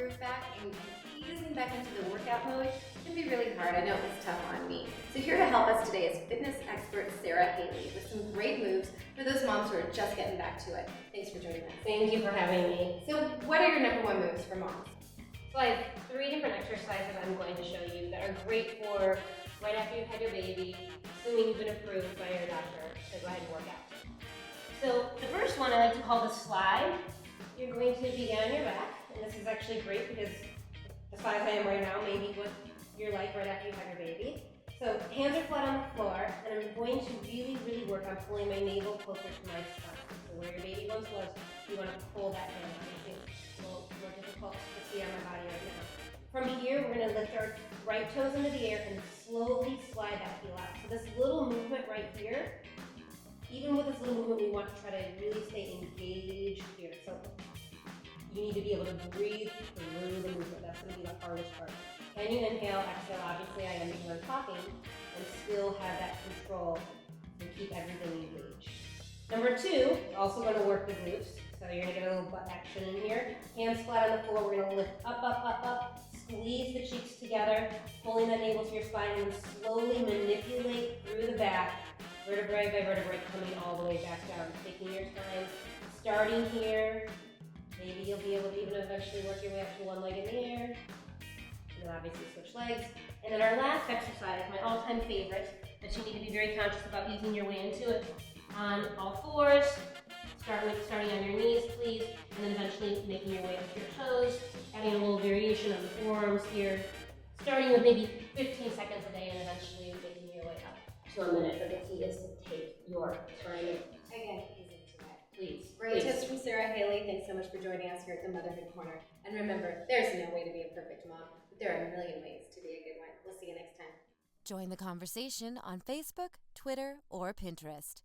groove back and easing back into the workout mode can be really hard. I know it was tough on me. So here to help us today is fitness expert Sara Haley with some great moves for those moms who are just getting back to it. Thanks for joining us. Thank you for having me. So what are your number one moves for moms? So I have 3 different exercises I'm going to show you that are great for right after you've had your baby, assuming you've been approved by your doctor to go ahead and work out. So the first one I like to call the slide. You're going to begin on your back, and this is actually great because the size I am right now may be what you're like right after you have your baby. So hands are flat on the floor, and I'm going to really work on pulling my navel closer to my spine. So where your baby once was, you want to pull that in. It's a little more difficult to see on my body right now. From here, we're going to lift our right toes into the air and slowly slide that heel out. So this little movement right here, even with this little movement, we want to try to really stay engaged here. So you need to be able to breathe through the movement. That's going to be the hardest part. Can you inhale, exhale? Obviously, I am because I'm talking, and still have that control and keep everything engaged. Number 2, also going to work the glutes. So you're going to get a little butt action in here. Hands flat on the floor. We're going to lift up. Squeeze the cheeks together, pulling that navel to your spine, and slowly manipulate through the back, vertebrae by vertebrae, coming all the way back down. Taking your time, starting here. Maybe you'll be able to even eventually work your way up to one leg in the air. And then obviously switch legs. And then our last exercise, my all-time favorite, that you need to be very conscious about easing your way into it. On all fours, starting on your knees, please, and then eventually making your way up to your toes, adding a little variation on the forearms here, starting with maybe 15 seconds a day and eventually making your way up to a minute. But the key is to take your time. Again, easy to that. Please. Great tips from Sara Haley. Thanks so much for joining us here at the Motherhood Corner. And remember, there's no way to be a perfect mom, but there are a million ways to be a good one. We'll see you next time. Join the conversation on Facebook, Twitter, or Pinterest.